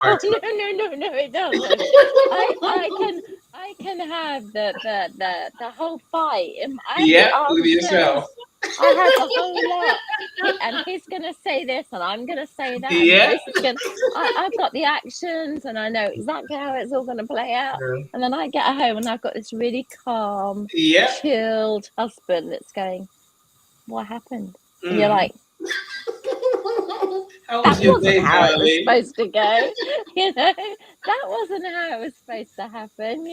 Oh no, it doesn't. I can have the whole fight. I have the Yeah, with yourself. answers. I have the whole lot. And he's gonna say this, and I'm gonna say that, and Yeah. this is gonna. I've got the actions, and I know exactly how it's all gonna play out. And then I get home, and I've got this really calm, Yeah. chilled husband that's going, "What happened?" And you're Mm. like, How that was your wasn't day, how it was darling? supposed to go. That wasn't how it was supposed to happen.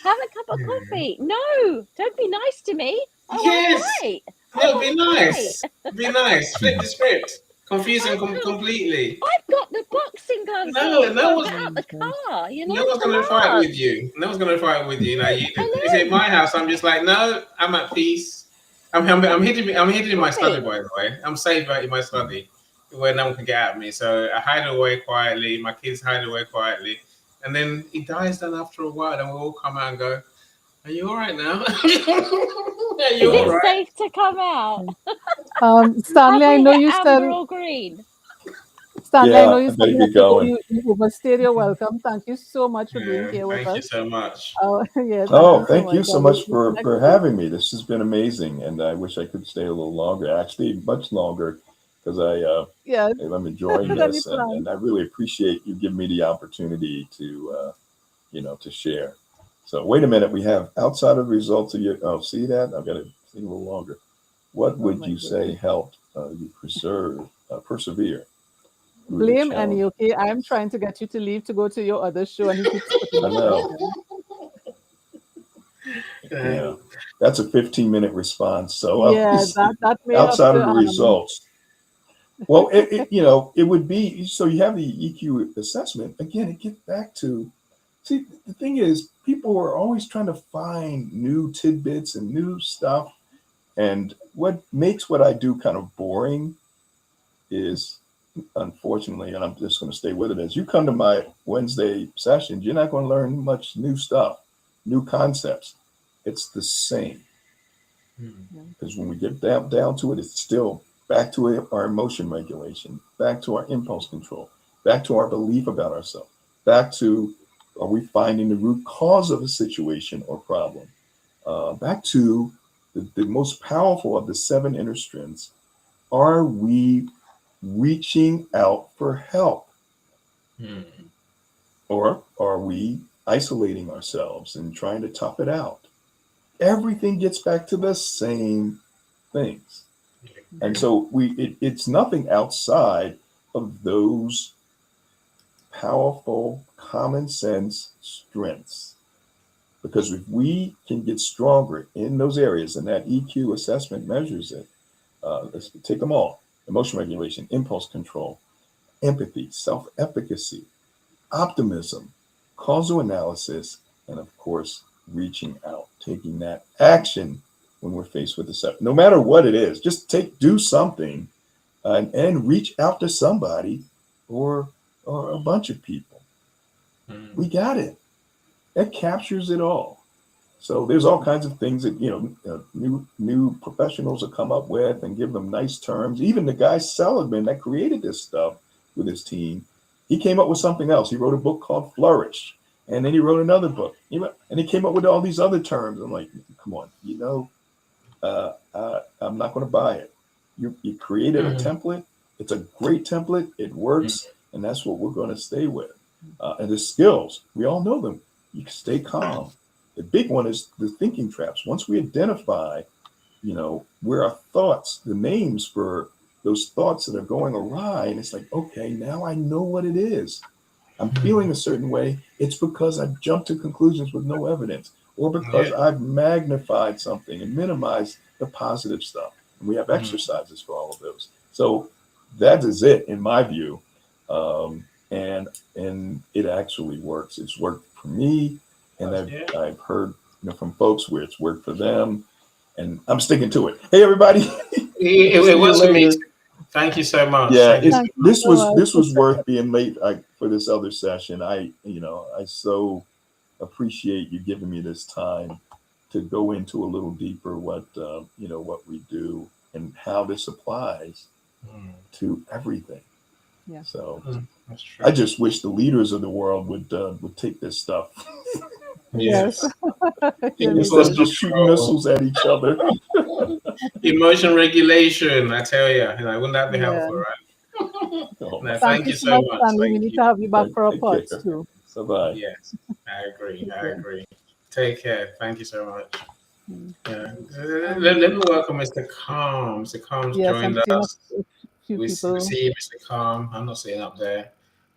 Have a cup of coffee. No, don't be nice to me. I want to Yes. fight. I No, be want to nice. fight. Be nice. Flip the script. Confuse them I've got, completely. I've got the boxing gloves No, on before no I one's get out the car. no one's Come gonna fight on. with you. No one's gonna fight with you. No, it's I in know. my house. I'm just like, no, I'm at peace. I'm hidden in my study, Right. by the way. I'm safe out in my study where no one can get at me. So I hide away quietly. My kids hide away quietly, and then he dies. Then after a while, then we all come out and go, "Are you all right now? Are Is you all it right?" safe to come out? Have Stanley, I we know hit you said, amber or green? Stanley, I know Yeah, you I said better you have get to go. going. You overstayed your welcome. Thank you so much for being Yeah, here with thank you us. so much. Yeah, thank Oh, you so thank you much. so We'll much for connect for soon. having me. This has been amazing, and I wish I could stay a little longer. Actually, much longer, because Yes, I'm enjoying then you this, plan. and I really appreciate you giving me the opportunity to to share. So wait a minute, we have outside of the results of your. Oh, see that? I've got to see a little longer. What Oh would my you say goodness. helped you persevere through the Blame Annie, challenge? okay? I'm trying to get you to leave to go to your other show, and he keeps putting I the know. pressure. Yeah, that's a 15-minute response. So Yeah, obviously, that may have outside of to the results, well, it would be so you have the EQ assessment. Again, it gets back to see the thing is people are always trying to find new tidbits and new stuff. And what makes what I do kind of boring is unfortunately, and I'm just going to stay with it, as you come to my Wednesday sessions, you're not going to learn much new stuff, new concepts. It's the same. Yeah. Because when we get down to it, it's still back to our emotion regulation, back to our impulse control, back to our belief about ourselves, back to are we finding the root cause of a situation or problem, back to the most powerful of the seven inner strengths. Are we reaching out for help, Hmm. or are we isolating ourselves and trying to tough it out? Everything gets back to the same things. And Mhm. so it's nothing outside of those powerful common sense strengths. Because if we can get stronger in those areas, and that EQ assessment measures it, let's take them all: emotion regulation, impulse control, empathy, self efficacy, optimism, causal analysis, and of course, reaching out, taking that action when we're faced with a set. No matter what it is, just do something and reach out to somebody or a bunch of people. Hmm. We got it. That captures it all. So there's all kinds of things that new professionals will come up with and give them nice terms. Even the guy Seligman that created this stuff with his team, he came up with something else. He wrote a book called Flourish, and then he wrote another book. And he came up with all these other terms. I'm like, come on, I'm not going to buy it. You created a Hmm. template. It's a great template. It works, and that's what we're going to stay with. And the skills, we all know them. You can stay calm. The big one is the thinking traps. Once we identify, where our thoughts, the names for those thoughts that are going awry, and it's like, okay, now I know what it is. I'm feeling a certain way. It's because I've jumped to conclusions with no evidence, or because Yeah. I've magnified something and minimized the positive stuff. And we have Hmm. exercises for all of those. So that is it, in my view. And it actually works. It's worked for me, and I've Yeah. I've heard from folks where it's worked for them, and I'm sticking to it. Hey, everybody, It see you was for me later. too. Thank you so much. Yeah, Thank you so Thank you much. so much. this was worth being late for this other session. I so appreciate you giving me this time to go into a little deeper what we do and how this applies Hmm. to everything. Yeah. So That's true. I just wish the leaders of the world would take this stuff Yes. Yeah, me instead of too. just shooting missiles at each other. Emotion regulation, I tell you, wouldn't that be Yeah. helpful, right? Oh No, my Thank thank you you so so much, much. Stanley. We Thank need you. to have you back God. for our Take pods care. too. Bye bye. Yes, I agree. Take I care. agree. Take care. Thank you so much. Mm. Yeah. Um, Let me welcome Mr. Calm. Mr. Calm's yes, I'm joined seeing us. a few We people. see Mr. Calm. I'm not sitting up there.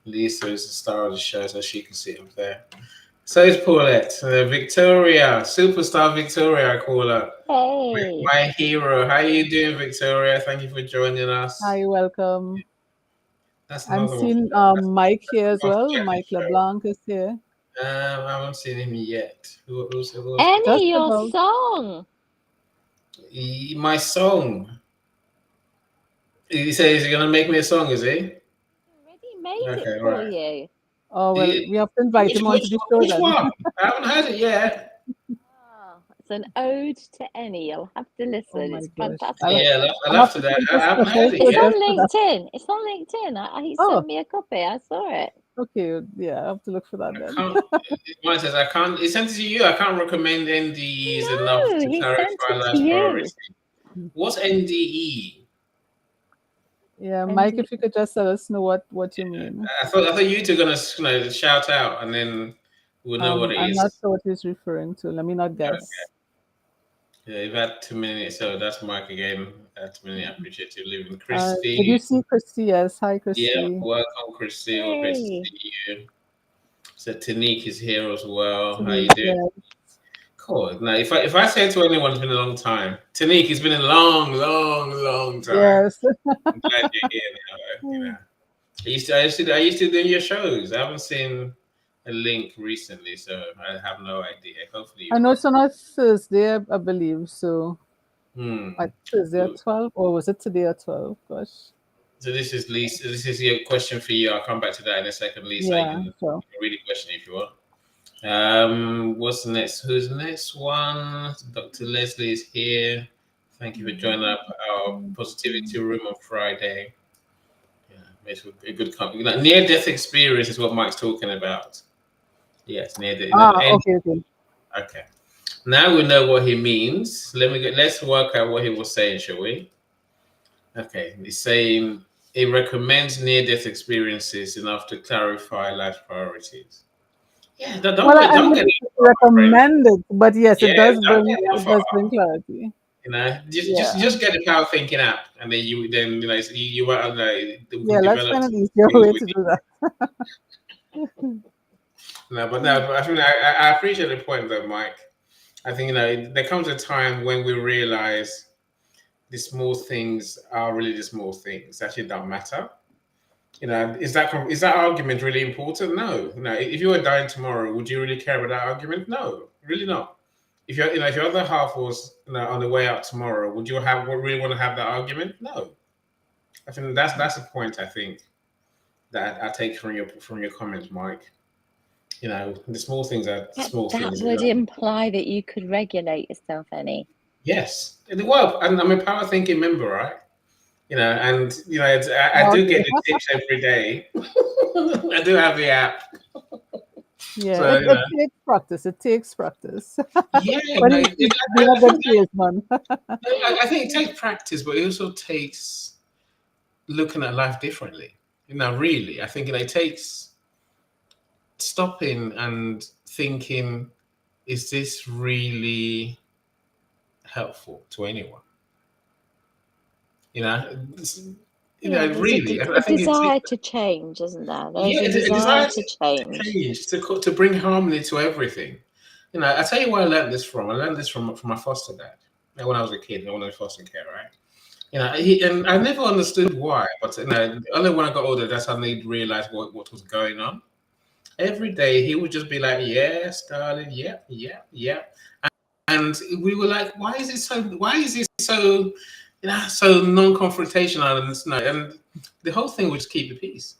Lisa is the star of the show, so she can sit up there. So is Paulette. Victoria, superstar Victoria, I call her. Hey. My hero. How are you doing, Victoria? Thank you for joining us. Hi, welcome. That's I'm another one. seeing Mike here as That's well. another Mike show. LeBlanc is here. I haven't seen him yet. Who's Just Annie, your about. song. my song? He says he's gonna make me a song, is he? Already made it Okay, for right. you. Oh, well, we have to invite him onto the show Which then. one? I haven't heard it yet. Oh, it's an ode to Annie. You'll have to listen. Oh my It's gosh. fantastic. Yeah, I'll I'll have have to to. create I a haven't special heard it show It's yet. on just for that. LinkedIn. It's on LinkedIn. He Oh, sent me a copy. I saw it. okay. Yeah, I have to look for that I then. can't. Mine says I can't. It sent it to you. I can't recommend NDEs enough No, to he sent clarify it to life's you. priority. What's NDE? Yeah, And Mike, if you could just let us know what you mean. I thought you two were gonna shout out and then we'll know what it I'm not is. sure what he's referring to. Let me not guess. Yeah, you've had 2 minutes, so that's Mike again. 2 minutes. I appreciate you leaving. Did you Christy, see Christy? Yes. Hi, yeah, Christy. welcome, Christy. Well, great to hey, see you. So Tanique is here as well. How you Denise, doing? yeah. Cool. Now, if I say to anyone, it's been a long time. Tanique, it's been a long, long, long time. Yes. I'm glad you're here now. I used to do your shows. I haven't seen a link recently, so I have no idea. Hopefully I you know are. it's on a Thursday, I believe. So, Hmm. like Thursday at 12, or was it today at 12? Gosh. So this is Lisa. This is your question for you. I'll come back to that in a second, Lisa. You Yeah, can so. read the question if you want. What's the next? Who's the next one? Dr. Leslie is here. Thank you for joining up our positivity room on Friday. Yeah, it's a good company. Near-death experience is what Mike's talking about. Yes, near-death. Okay, okay. Okay. Now we know what he means. Let's work out what he was saying, shall we? Okay, he's saying he recommends near-death experiences enough to clarify life priorities. Yeah, Well, I don't get wouldn't too far, my friend. recommend it, but yes, Yeah, don't get too it far. does bring clarity. Yeah. Just get the power thinking app, and then you won't we Yeah, can let's develop find an some easier skills way with to you. do that. But I think I appreciate the point though, Mike. I think there comes a time when we realize the small things are really the small things. Actually, don't matter. Is that argument really important? No. If you were dying tomorrow, would you really care about that argument? No, really not. If your other half was on the way out tomorrow, would really want to have that argument? No. I think that's the point. I think that I take from your comments, Mike. The small things are small that things. would imply that you could regulate yourself, Annie. Yes. Well, and I'm a power thinking member, right? I do get Okay. the tips every day. I do have the app. Yeah, So, it takes practice. It takes practice. yeah, But he's been a good salesman. I think it takes practice, but it also takes looking at life differently. Really, I think it takes stopping and thinking, is this really helpful to anyone? There's Really, I a think desire to change, isn't there? There's a a desire desire to to change. change, to bring harmony to everything. I tell you where I learned this from. I learned this from my foster dad when I was a kid, when I was in foster care, right? And I never understood why, but only when I got older, that's how I realized what was going on. Every day he would just be like, "Yes, darling, yeah, yeah, yeah," and we were like, "Why is it so? Why is it so? So non-confrontational?" And the whole thing was just keep the peace.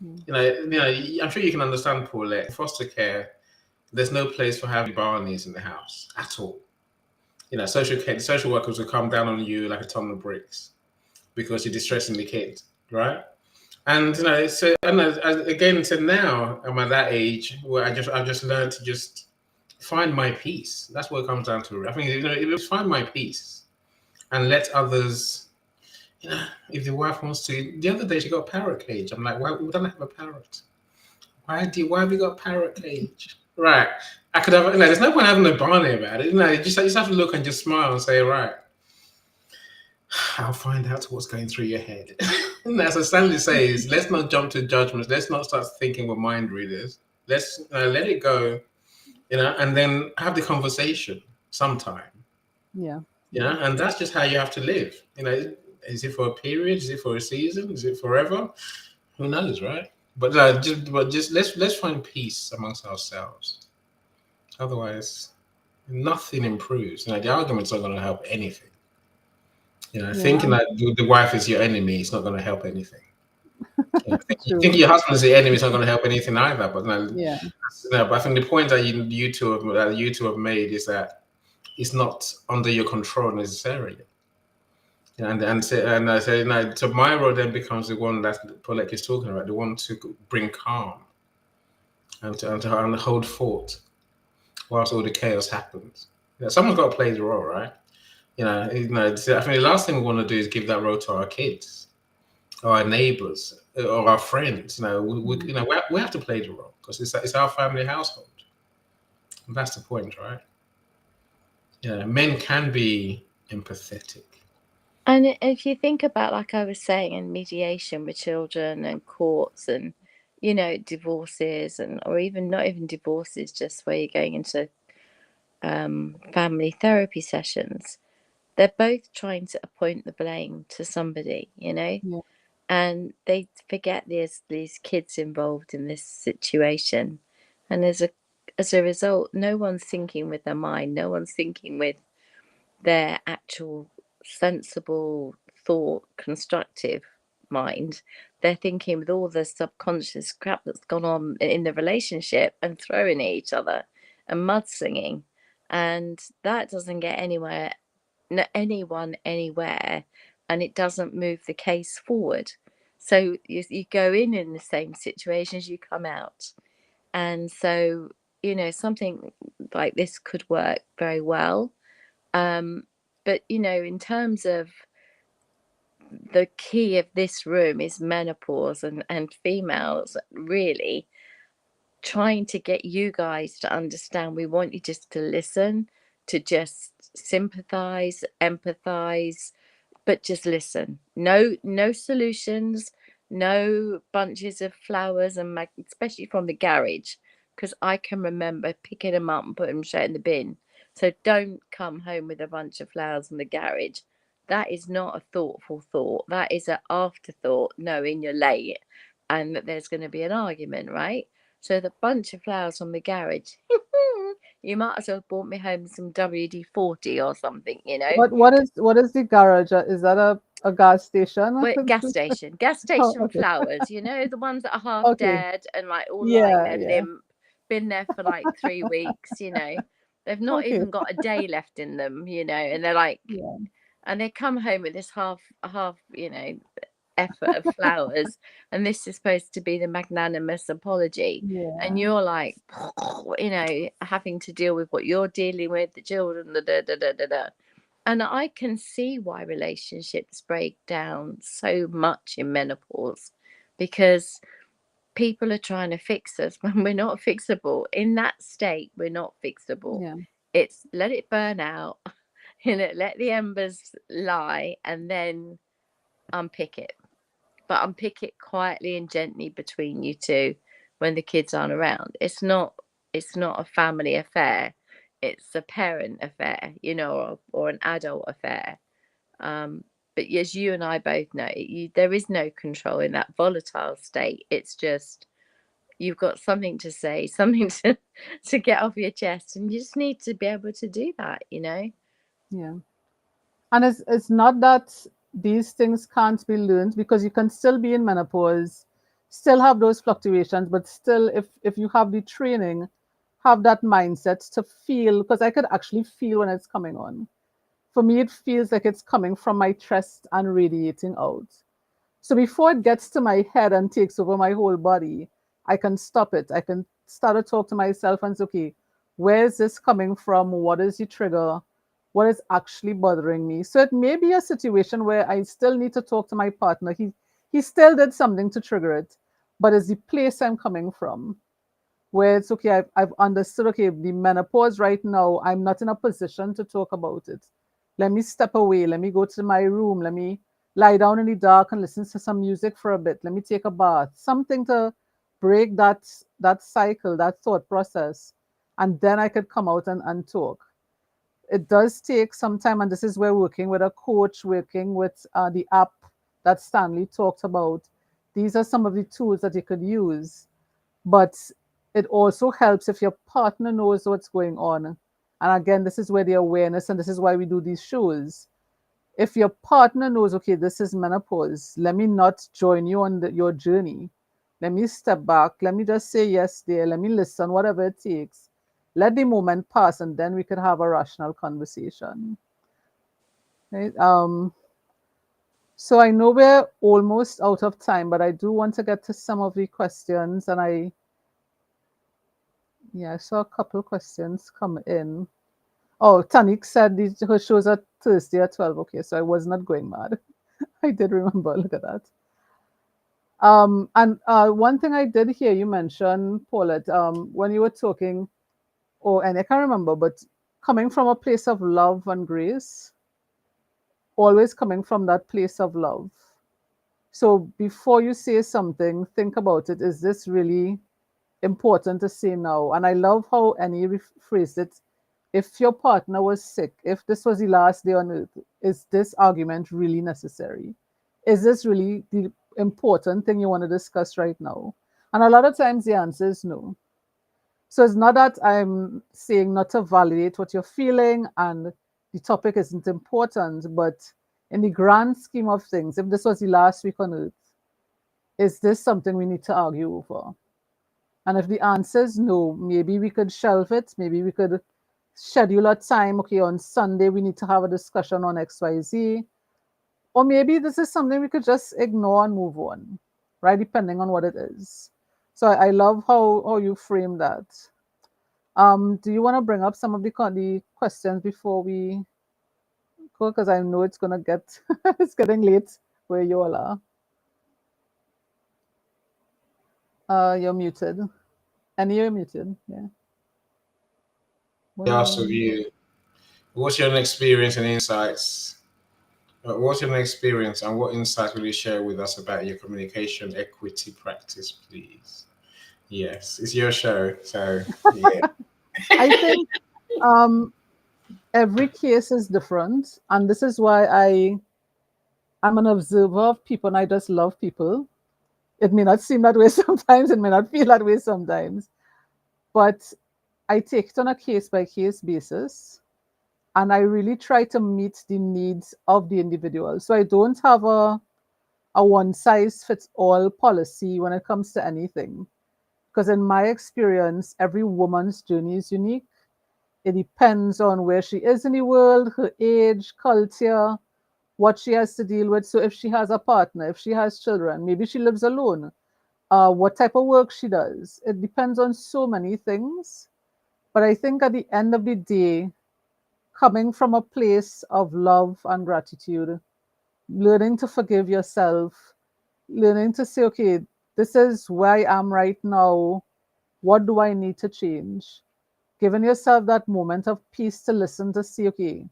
I'm sure you can understand, Paulette. In foster care, there's no place for having Barneys in the house at all. Social workers will come down on you like a ton of bricks because you're distressing the kids, right? And so and again, so now I'm at that age where I've just learned to just find my peace. That's what it comes down to. I think just find my peace and let others. If the wife wants to. The other day she got a parrot cage. I'm like, why we don't have a parrot? Why have you got a parrot cage? Right. I could have. There's no point having a Barney about it. You just have to look and just smile and say, right. I'll find out what's going through your head. And as Stanley says, let's not jump to judgments. Let's not start thinking we're mind readers. Let's let it go, and then have the conversation sometime. Yeah. And that's just how you have to live. Is it for a period? Is it for a season? Is it forever? Who knows, right? But just let's find peace amongst ourselves. Otherwise, nothing improves. The argument's not going to help anything. Thinking that the wife is your enemy is not going to help anything. Thinking your husband is the enemy is not going to help anything either. But but I think the point that you two have made is that it's not under your control necessarily. So my role then becomes the one that Paulette is talking about, the one to bring calm and to hold fort whilst all the chaos happens. Someone's got to play the role, right? I think the last thing we want to do is give that role to our kids, or our neighbors, or our friends. We have to play the role because it's our family household. And that's the point, right? Men can be empathetic. And if you think about, like I was saying, in mediation with children and courts and, divorces or even not even divorces, just where you're going into family therapy sessions, they're both trying to appoint the blame to somebody, and they forget there's these kids involved in this situation. And as a result, no one's thinking with their mind, no one's thinking with their actual sensible thought, constructive mind. They're thinking with all the subconscious crap that's gone on in the relationship and throwing at each other and mudslinging, and that doesn't get anyone anywhere, and it doesn't move the case forward. So you go in the same situations, you come out. And so something like this could work very well. But in terms of the key of this room is menopause and females really trying to get you guys to understand. We want you just to listen, to just sympathize, empathize, but just listen. No solutions, no bunches of flowers especially from the garage, because I can remember picking them up and putting them straight in the bin. So don't come home with a bunch of flowers from the garage. That is not a thoughtful thought. That is an afterthought, knowing you're late and that there's going to be an argument, right? So the bunch of flowers from the garage, you might as well brought me home some WD-40 or something, What is the garage? Is that a gas station? Well, gas station Oh, okay. flowers, the ones that are half Okay. dead and like all lying Yeah, there yeah. limp, been there for like 3 weeks, they've not Okay. even got a day left in them, and they're like, Yeah. and they come home with this half effort of flowers, and this is supposed to be the magnanimous apology, and Yeah. you're like, having to deal with what you're dealing with, the children, and I can see why relationships break down so much in menopause, because people are trying to fix us when we're not fixable. In that state, we're not fixable. Yeah. It's let it burn out, let the embers lie, and then unpick it. But unpick it quietly and gently between you two when the kids aren't around. It's not a family affair. It's a parent affair, or an adult affair. But as you and I both know, there is no control in that volatile state. It's just you've got something to say, something to get off your chest, and you just need to be able to do that, Yeah. And it's not that these things can't be learned, because you can still be in menopause, still have those fluctuations, but still, if you have the training, have that mindset to feel, because I could actually feel when it's coming on. For me, it feels like it's coming from my chest and radiating out. So before it gets to my head and takes over my whole body, I can stop it. I can start to talk to myself and say, okay, where is this coming from? What is the trigger? What is actually bothering me? So it may be a situation where I still need to talk to my partner. He still did something to trigger it, but it's the place I'm coming from where it's okay, I've understood, okay, the menopause right now, I'm not in a position to talk about it. Let me step away. Let me go to my room. Let me lie down in the dark and listen to some music for a bit. Let me take a bath, something to break that cycle, that thought process. And then I could come out and talk. It does take some time, and this is where working with a coach, working with the app that Stanley talked about. These are some of the tools that you could use, but it also helps if your partner knows what's going on. And again, this is where the awareness, and this is why we do these shows. If your partner knows, okay, this is menopause, let me not join you on your journey. Let me step back. Let me just say yes there. Let me listen, whatever it takes. Let the moment pass, and then we could have a rational conversation. Right? So I know we're almost out of time, but I do want to get to some of the questions, and I saw a couple questions come in. Oh, Tanik said her shows are Thursday at 12. Okay, so I was not going mad. I did remember. Look at that. And one thing I did hear you mention, Paulette, when you were talking, and I can't remember, but coming from a place of love and grace, always coming from that place of love. So before you say something, think about it. Is this really important to say now? And I love how Annie rephrased it. If your partner was sick, if this was the last day on earth, is this argument really necessary? Is this really the important thing you want to discuss right now? And a lot of times the answer is no. So it's not that I'm saying not to validate what you're feeling and the topic isn't important, but in the grand scheme of things, if this was the last week on earth, is this something we need to argue over? And if the answer is no, maybe we could shelve it. Maybe we could schedule a time. Okay, on Sunday, we need to have a discussion on XYZ. Or maybe this is something we could just ignore and move on, right? Depending on what it is. So I love how you frame that. Do you want to bring up some of the questions before we go? Because I know it's going to get, it's getting late where you all are. You're muted. And you're muted, yeah. Ask of you, what's your experience and insights? What's your experience and what insights will you share with us about your communication equity practice, please? Yes, it's your show, so yeah. I think every case is different, and this is why I'm an observer of people, and I just love people. It may not seem that way sometimes, it may not feel that way sometimes, but I take it on a case by case basis, and I really try to meet the needs of the individual. So I don't have a one size fits all policy when it comes to anything, because in my experience, every woman's journey is unique. It depends on where she is in the world, her age, culture, what she has to deal with. So if she has a partner, if she has children, maybe she lives alone, what type of work she does. It depends on so many things. But I think at the end of the day, coming from a place of love and gratitude, learning to forgive yourself, learning to say, okay, this is where I am right now. What do I need to change? Giving yourself that moment of peace to listen to see, okay,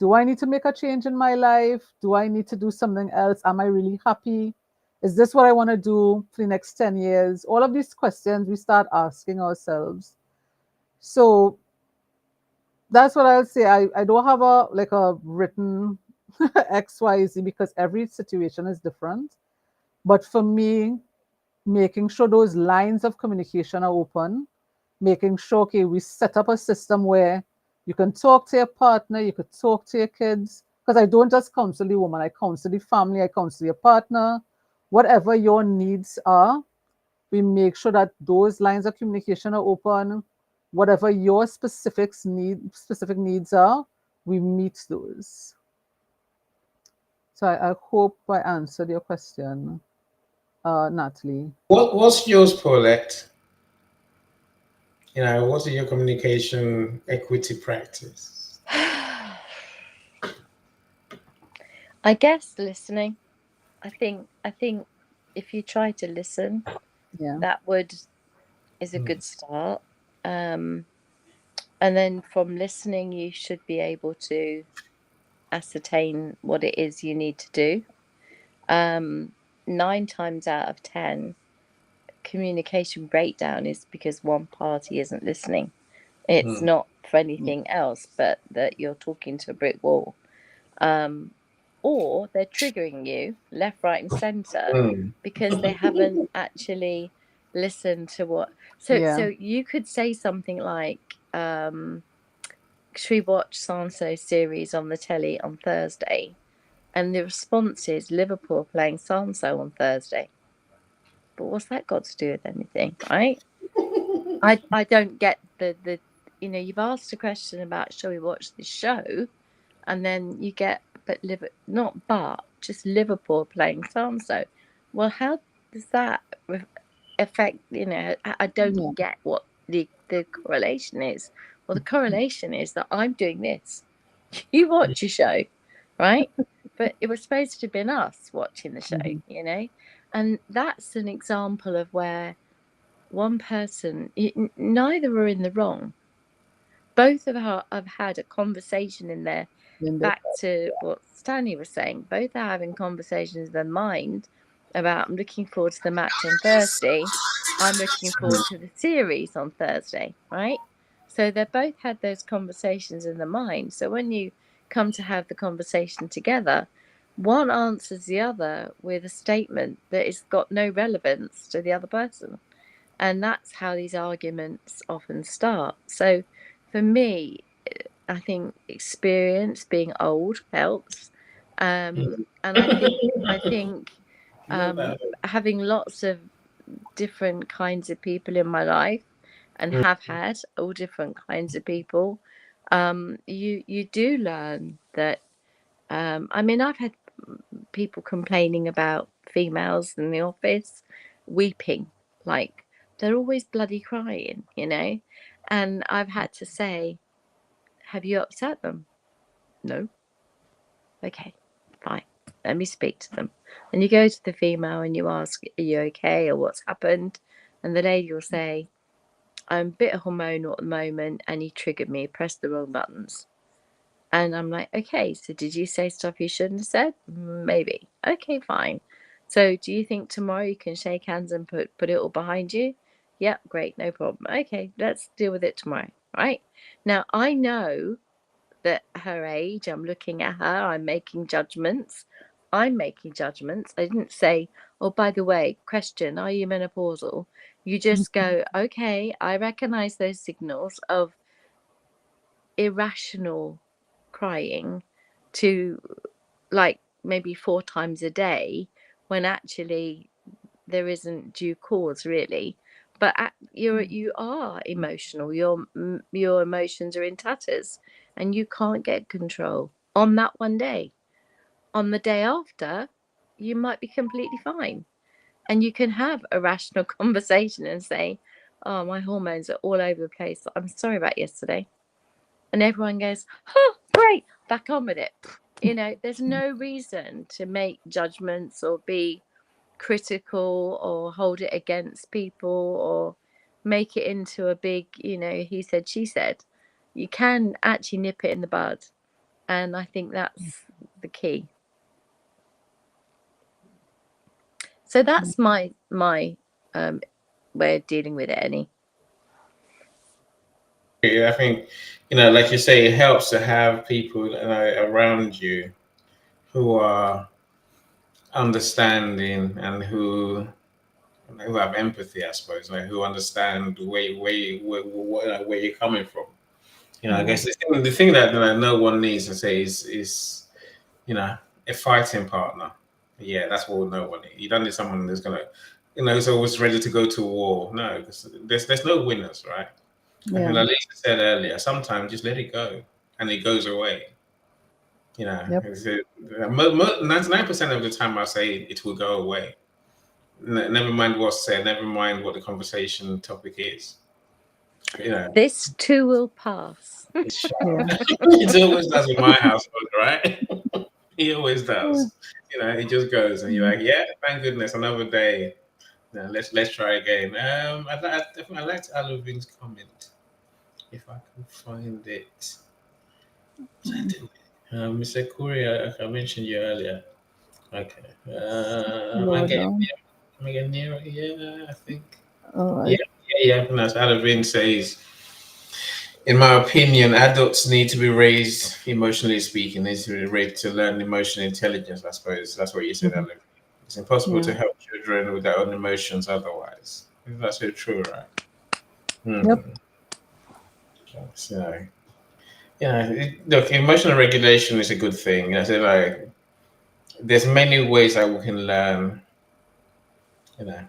do I need to make a change in my life? Do I need to do something else? Am I really happy? Is this what I want to do for the next 10 years? All of these questions we start asking ourselves. So that's what I'll say. I don't have a written XYZ because every situation is different. But for me, making sure those lines of communication are open, making sure, okay, we set up a system where you can talk to your partner, you could talk to your kids, because I don't just counsel the woman, I counsel the family, I counsel your partner, whatever your needs are, we make sure that those lines of communication are open. Whatever your specific needs are, we meet those. So I hope I answered your question, Natalie. What's yours, Paulette? What is your communication equity practice? I guess listening. I think if you try to listen, Yeah. that is a good start. And then from listening, you should be able to ascertain what it is you need to do. 9 times out of 10, communication breakdown is because one party isn't listening. It's not for anything else, but that you're talking to a brick wall. Or they're triggering you left, right, and center because they haven't actually listened to what. So you could say something like, should we watch Sanso's series on the telly on Thursday? And the response is Liverpool playing Sanso on Thursday. But what's that got to do with anything, right? I don't get the you've asked a question about shall we watch this show, and then you get just Liverpool playing Sanso. Well, how does that affect? I don't get what the correlation is. Well, the correlation is that I'm doing this. You watch your show, right? But it was supposed to have been us watching the show, and that's an example of where one person, neither are in the wrong. Both have had a conversation in their, back to what Stanley was saying, both are having conversations in their mind about, I'm looking forward to the match on Thursday. I'm looking forward to the series on Thursday, right? So they both had those conversations in their mind. So when you come to have the conversation together, one answers the other with a statement that has got no relevance to the other person. And that's how these arguments often start. So for me, I think experience, being old, helps. And I think having lots of different kinds of people in my life, and have had all different kinds of people, you do learn that. I've had people complaining about females in the office weeping, like they're always bloody crying, and I've had to say, have you upset them? No. Okay, fine, let me speak to them. And you go to the female and you ask, are you okay, or what's happened? And the lady will say, I'm a bit hormonal at the moment and you triggered me, pressed the wrong buttons. And I'm like, okay, so did you say stuff you shouldn't have said? Maybe. Okay, fine. So do you think tomorrow you can shake hands and put it all behind you? Yep, great, no problem. Okay, let's deal with it tomorrow, right? Now, I know that her age, I'm looking at her, I'm making judgments. I didn't say, oh, by the way, question, are you menopausal? You just go, okay, I recognize those signals of irrational crying to like maybe 4 times a day when actually there isn't due cause, really. But you are emotional. Your emotions are in tatters and you can't get control on that one day. On the day after, you might be completely fine, and you can have a rational conversation and say, oh, my hormones are all over the place, I'm sorry about yesterday. And everyone goes, oh, great, back on with it. There's no reason to make judgments or be critical or hold it against people or make it into a big, he said, she said. You can actually nip it in the bud. And I think that's the key. So that's my way of dealing with it, Annie. I think, like you say, it helps to have people around you who are understanding and who have empathy, I suppose, like who understand where you're coming from. I guess the thing that no one needs to say is a fighting partner. Yeah, that's what no one needs. You don't need someone that's gonna, is always ready to go to war. No, there's no winners, right? Yeah. Like Lisa said earlier, sometimes just let it go and it goes away. You know, Yep. 99% of the time I say it will go away. Never mind what's said, never mind what the conversation topic is. You know, This too will pass. it always does in my household, right? He always does. You know, it just goes, and you're like, yeah, thank goodness, another day. Now let's try again. I definitely liked Aluvin's comment. If I can find it. Mr. Courier, I mentioned you earlier. Okay. Lower down. Am I getting near it? Yeah, I think. All Yeah, right. yeah. As Alavin says, in my opinion, adults need to be raised, emotionally speaking, needs to be raised to learn emotional intelligence. I suppose that's what you said, Alavin. It's impossible to Yeah. help children with their own emotions otherwise. That's so true, right? Yep. So, look, emotional regulation is a good thing. I say, like, there's many ways that we can learn.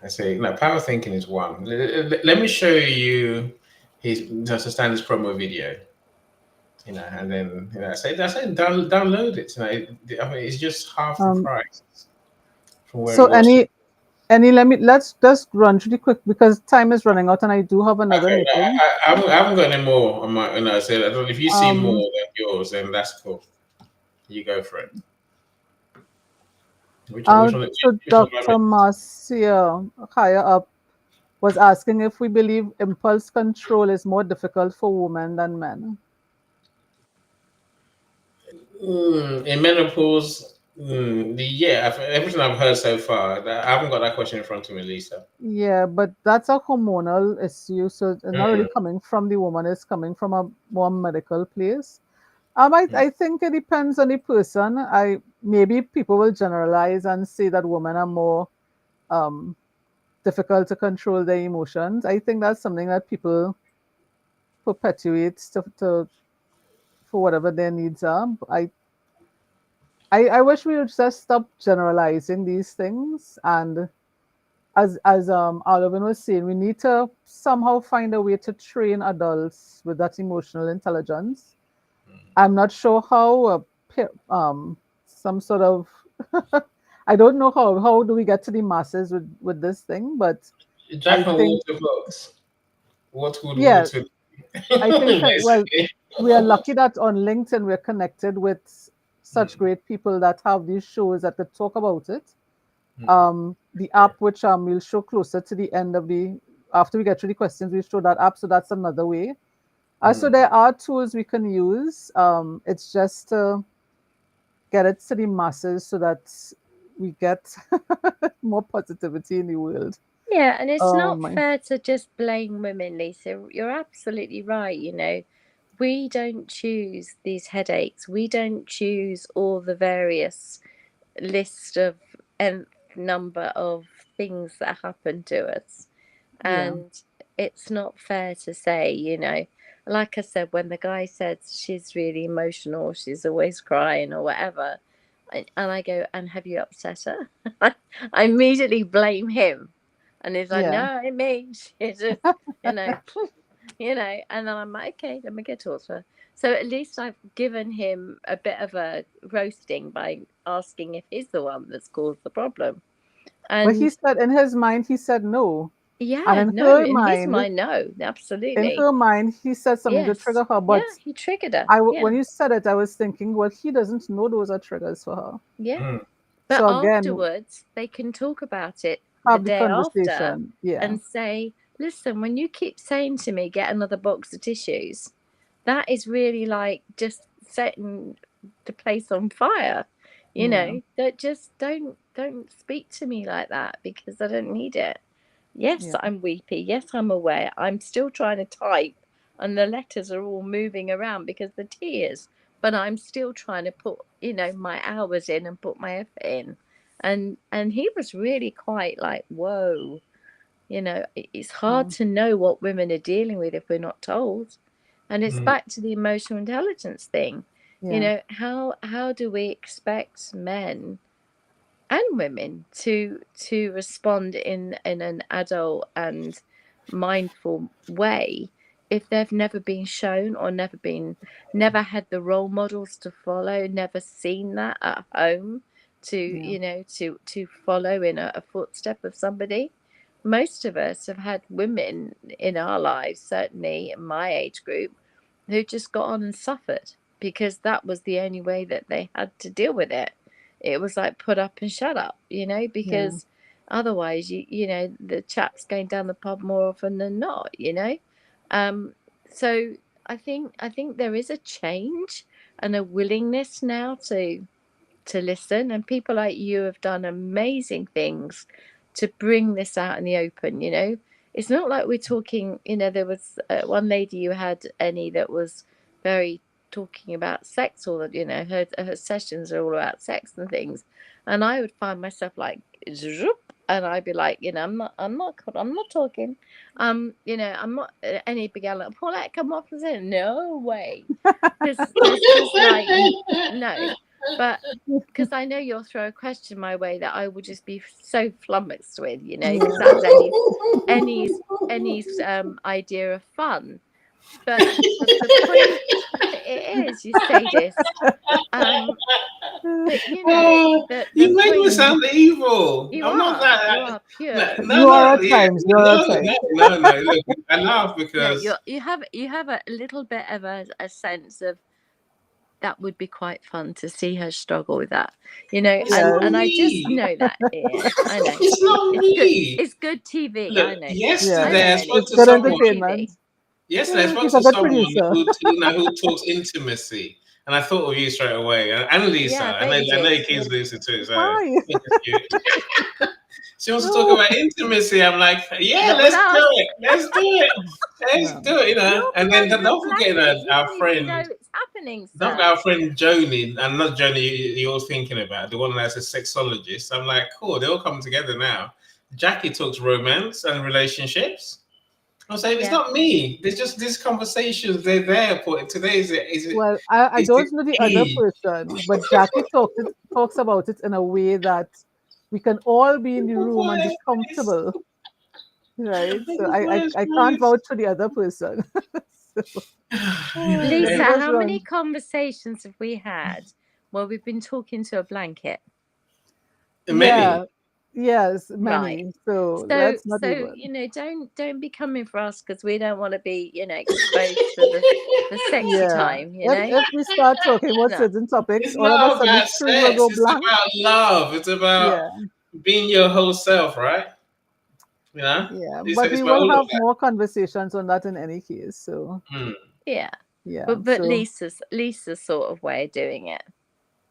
I say, power thinking is one. Let me show you his just a standard promo video. And then I say download it. I mean, it's just half the Um, price from where so it was. let's just run really quick because time is running out and I do have another Okay, meeting. I haven't got any more on my. I said, I don't know if you see more Um, than yours, then that's cool. You go for it. Which one? so Which one? Dr. Marcia, higher up, was asking if we believe impulse control is more difficult for women than men. In menopause, everything I've heard so far, I haven't got that question in front of me, Lisa. Yeah, but that's a hormonal issue, so it's not really coming from the woman, it's coming from a more medical place. I think it depends on the person. Maybe people will generalize and say that women are more difficult to control their emotions. I think that's something that people perpetuate for whatever their needs are. I wish we would just stop generalizing these things. And as Alvin was saying, we need to somehow find a way to train adults with that emotional intelligence. I'm not sure how some sort of I don't know how do we get to the masses with this thing, but I Jack and think Water books. What would yeah, water I think well, basically? we are lucky that on LinkedIn we're connected with such great people that have these shows that could talk about it. The app which we'll show closer to the end of the after we get through the questions, we'll show that app. So that's another way. So there are tools we can use. It's just to get it to the masses so that we get more positivity in the world. Yeah, and it's Oh not my. fair to just blame women, Lisa. You're absolutely right. We don't choose these headaches. We don't choose all the various list of nth number of things that happen to us. Yeah. And it's not fair to say, like I said, when the guy said she's really emotional, she's always crying or whatever, and I go, and have you upset her? I immediately blame him. And he's like, Yeah. no, it me. She just, you know, and then I'm like, okay, let me get to her. So at least I've given him a bit of a roasting by asking if he's the one that's caused the problem. But he And said in his mind, he said no. And yeah, no, in his mind, no, in absolutely. her mind, he said something to Yes. trigger her. Yeah, But he triggered her. Yeah. when you said it, I was thinking, well, he doesn't know those are triggers for her. Yeah. But So again, afterwards, they can talk about it the have the day after conversation. Yeah. and say, listen, when you keep saying to me, get another box of tissues, that is really like just setting the place on fire. Yeah. That just don't speak to me like that because I don't need it. Yes, Yeah. I'm weepy. Yes, I'm aware. I'm still trying to type and the letters are all moving around because the tears, but I'm still trying to put, my hours in and put my effort in. And he was really quite like, whoa, it's hard Um, to know what women are dealing with if we're not told. And it's back to the emotional intelligence thing. yeah. How do we expect men and women to respond in an adult and mindful way if they've never been shown or never had the role models to follow, never seen that at home to follow in a footstep of somebody. Most of us have had women in our lives, certainly in my age group, who just got on and suffered because that was the only way that they had to deal with it. It was like put up and shut up, because otherwise the chap's going down the pub more often than not. So I think there is a change and a willingness now to listen, and people like you have done amazing things to bring this out in the open. It's not like we're talking, there was one lady you had, Annie, that was very talking about sex, or her sessions are all about sex and things, and I would find myself like zoop, and I'd be like, I'm not talking, I'm not any big like, Paulette, come off and say no way, because there's just like no. But because I know you'll throw a question my way that I will just be so flummoxed with, because that's Annie's idea of fun. But the point it is, you say this, but the You make me point, sound evil. you I'm not are that. pure. You are at Yeah, times. You are at no, times. no, no, no. Look, I laugh No, because you have a little bit of a sense of that would be quite fun to see her struggle with that, it's and not I just me. know that. Yeah, I know. It's not It's good. me. It's good TV. Look, I know. I know, yesterday I spoke Annie. to Good It's good someone. entertainment. TV. Yesterday I spoke He's a to good someone producer. who talks intimacy, and I thought of you straight away. And Lisa, Yeah, I I bet know you I know did. your kids listen to it, so Hi. she wants to talk No, about intimacy. I'm like, yeah, Not with let's do us. it. Let's do it. Let's no. do it. You're And then behind your don't forget glasses. You our don't even know friend. it's happening, Don't sir. our friend Joni, and not Joni you're thinking about, the one that's a sexologist. I'm like, cool, they all come together now. Jackie talks romance and relationships. I'm saying it's Yeah. not me. There's just these conversations. They're there for today. Well, I Is the don't know the other key. person, but Jackie talks about it in a way that we can all be in the room and be comfortable, right? So I can't vouch for the other person. So, Yeah. Lisa, it was how many one. conversations have we had where we've been talking to a blanket? Many. Yeah, yes, Right. many. So So let's not even. don't be coming for us because we don't want to be, exposed to the sexy Yeah. time, If we start talking about No. certain topics, It's all of a not sudden the about screen will sex. go It's blank. about love. It's about Yeah, being your whole self, right? yeah. It's, But it's we about will all of have more conversations on that in any case. So that. Yeah. yeah. But So Lisa's sort of way of doing it.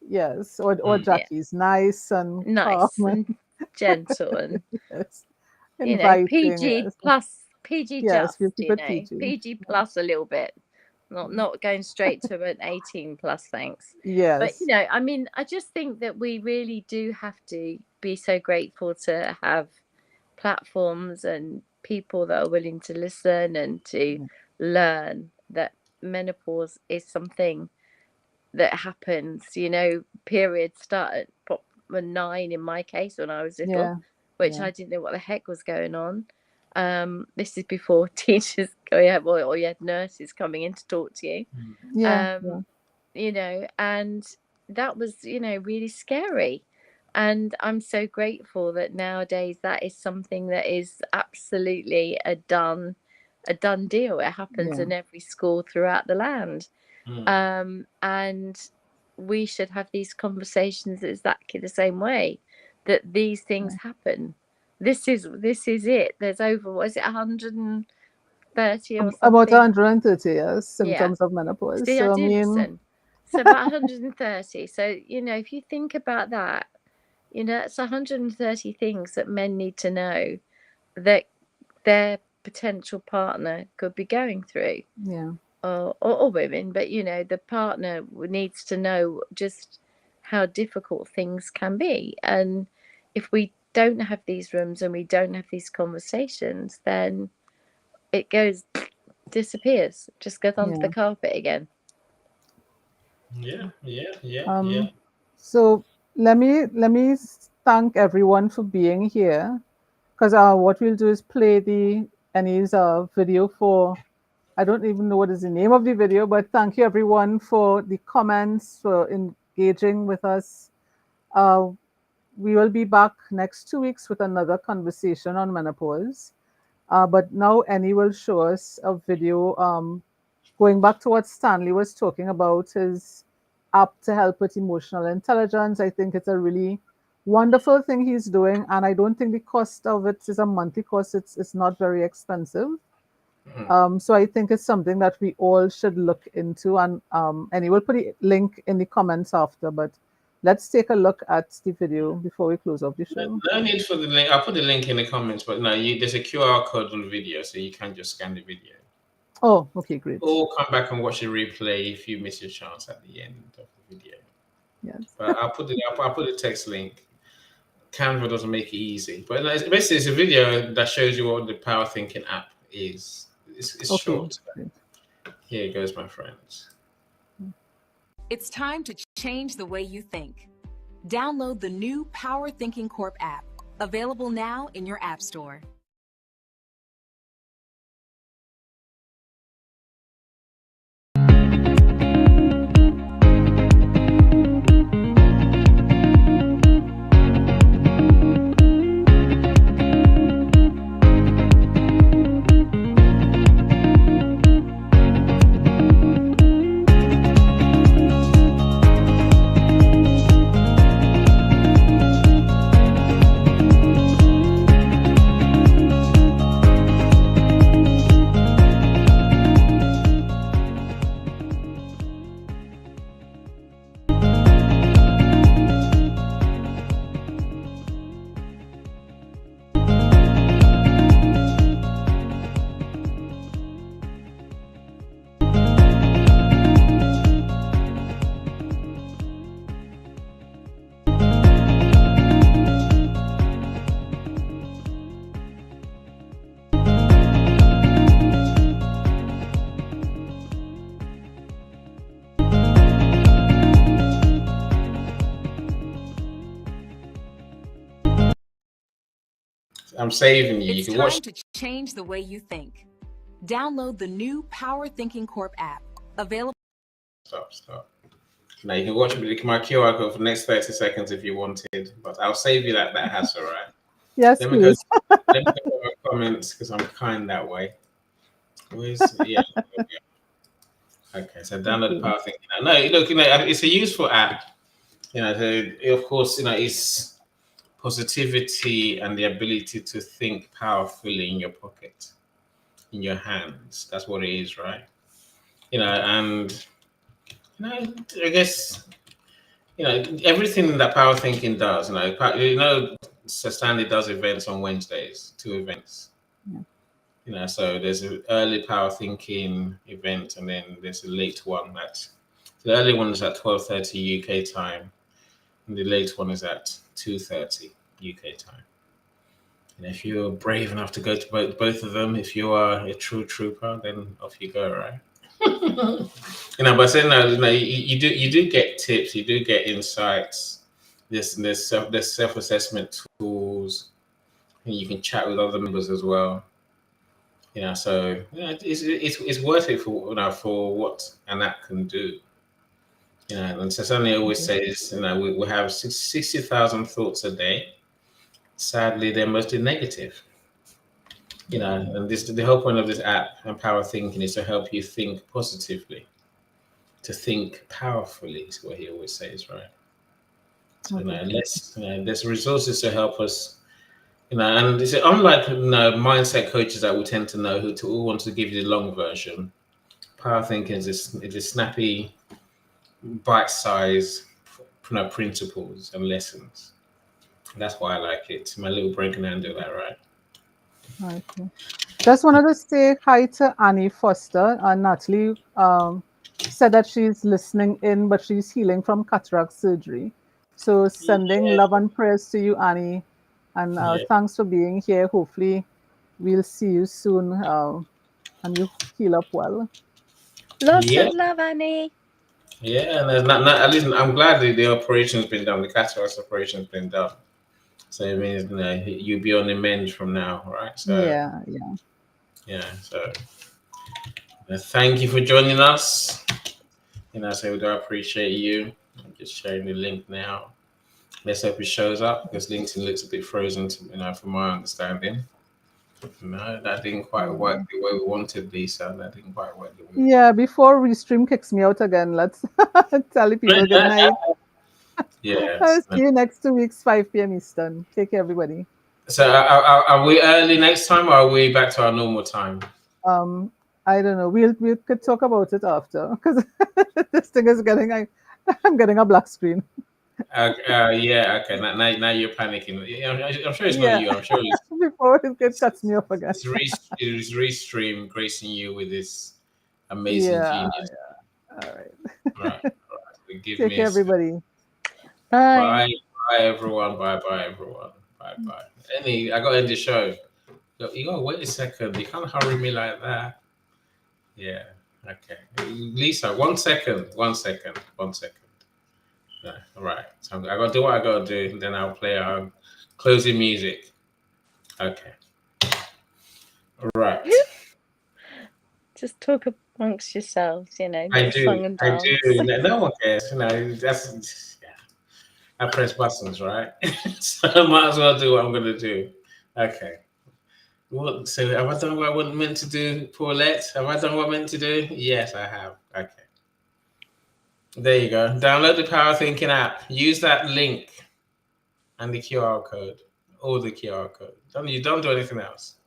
yes, or Mm. Yeah. Jackie's nice and calm Nice and and gentle and yes, inviting. PG Yes, plus, PG yes. We'll just, keep it PG. PG plus a little bit. Not going straight to an 18 plus, thanks. But Yes. I mean, I just think that we really do have to be so grateful to have platforms and people that are willing to listen and to learn that menopause is something that happens. Periods start at 9 in my case when I was little, Yeah. which Yeah. I didn't know what the heck was going on. This is before teachers or you had nurses coming in to talk to you. Yeah. Yeah. um and that was really scary, and I'm so grateful that nowadays that is something that is absolutely a done deal. It happens Yeah. in every school throughout the land. Mm. And we should have these conversations exactly the same way, that these things happen. This is it. There's over, what is it, 130 or About something? 130 yes, Yeah. symptoms of menopause. See, I So I do mean, listen. So about 130. So, if you think about that, it's 130 things that men need to know that their potential partner could be going through, yeah, or women, but the partner needs to know just how difficult things can be. And if we don't have these rooms and we don't have these conversations, then it disappears, just goes under yeah. the carpet again. Yeah. So let me thank everyone for being here, because what we'll do is play the Annie's video for I don't even know what is the name of the video, but thank you everyone for the comments, for engaging with us. We will be back next 2 weeks with another conversation on menopause. But now Annie will show us a video going back to what Stanley was talking about, his app to help with emotional intelligence. I think it's a really wonderful thing he's doing, and I don't think the cost of it is a monthly cost. It's not very expensive. So I think it's something that we all should look into, and Annie will put a link in the comments after, but let's take a look at the video before we close off the show. No need for the link. I'll put the link in the comments, but no, there's a QR code on the video, so you can just scan the video. Oh, okay, great. Or come back and watch the replay if you miss your chance at the end of the video. Yes. But I'll put the text link. Canva doesn't make it easy, but basically it's a video that shows you what the Power Thinking app is. It's Okay, short. great. Here goes, my friends. It's time to change the way you think. Download the new Power Thinking Corp app, available now in your app store. I'm saving you. It's You can time watch. to change the way you think. Download the new Power Thinking Corp app, available. Stop. Now you can watch my QR code for the next 30 seconds if you wanted, but I'll save you that hassle, right? Yes, Let me go. please. Let me go to my comments because I'm kind that way. Yeah. Okay, so download the Power Thinking. No, look, it's a useful app. Of course, it's positivity and the ability to think powerfully in your pocket, in your hands. That's what it is, right? And I guess everything that Power Thinking does. So Stanley does events on Wednesdays, 2 events. Yeah. So there's an early Power Thinking event, and then there's a late one. The early one is at 12:30 UK time, and the late one is at 2:30 UK time. And if you're brave enough to go to both of them, if you are a true trooper, then off you go, right? But saying you do get tips, you do get insights. There's self-assessment tools, and you can chat with other members as well. So it's worth it for what an app can do. And so Sunny always says, we have 60,000 thoughts a day. Sadly, they're mostly negative. And the whole point of this app and Power Thinking is to help you think positively, to think powerfully is what he always says, right? So there's resources to help us, and it's unlike mindset coaches that we tend to know who want to give you the long version. Power Thinking is a snappy, bite-sized principles and lessons. That's why I like it. My little brain can handle that, right? Okay. Just wanted to say hi to Annie Foster. Natalie said that she's listening in, but she's healing from cataract surgery. So sending love and prayers to you, Annie. And thanks for being here. Hopefully we'll see you soon and you heal up well. Lots of love, Annie. Yeah, and there's not at least I'm glad the operation's been done. The cataract operation's been done. So it means you'll be on the mend from now, right? So yeah. So Thank you for joining us. So we do appreciate you. I'm just sharing the link now. Let's hope it shows up because LinkedIn looks a bit frozen, from my understanding. No, that didn't quite work the way we wanted, Lisa. That didn't quite work the way we Yeah, before Restream kicks me out again, let's tell the people good night. I'll Yes. see you next 2 weeks, 5 p.m. Eastern. Take care, everybody. So are we early next time, or are we back to our normal time? I don't know. We could talk about it after because this thing is getting. I'm getting a black screen. Yeah. Okay. Now you're panicking. Yeah, I'm sure it's not Yeah, you. I'm sure before it cuts me off again. it's Restream gracing you with this amazing Yeah. genius. All right. All right. Give Take me care, a second. everybody. Bye. Bye, everyone. Bye, everyone. Bye. I got to end the show. You got to wait a second. You can't hurry me like that. Yeah. Okay. Lisa, 1 second. 1 second. 1 second. Yeah, all right. So I got to do what I got to do. Then I'll play our closing music. Okay. All right. Just talk amongst yourselves, I not do. song and I dance. do. No one cares. That's. Yeah. I press buttons, right? So I might as well do what I'm going to do. Okay. So have I done what I wasn't meant to do, Paulette? Have I done what I meant to do? Yes, I have. Okay. There you go. Download the Power Thinking app. Use that link and the QR code. Or the QR code. You don't do anything else.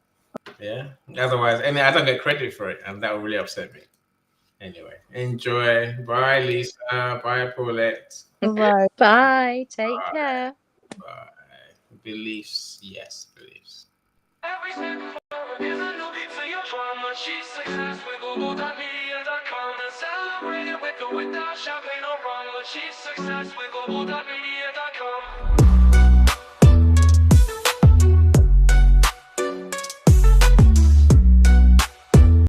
Yeah. Otherwise, I don't get credit for it, and that would really upset me. Anyway, enjoy. Bye, Lisa. Bye, Paulette. Bye. Bye. Take Bye. care. Bye. Beliefs. Yes, beliefs. Every step forward is a new beat to your drama. She's success with Google.media.com and celebrate it with or without champagne or rum. She's success with Google.media.com.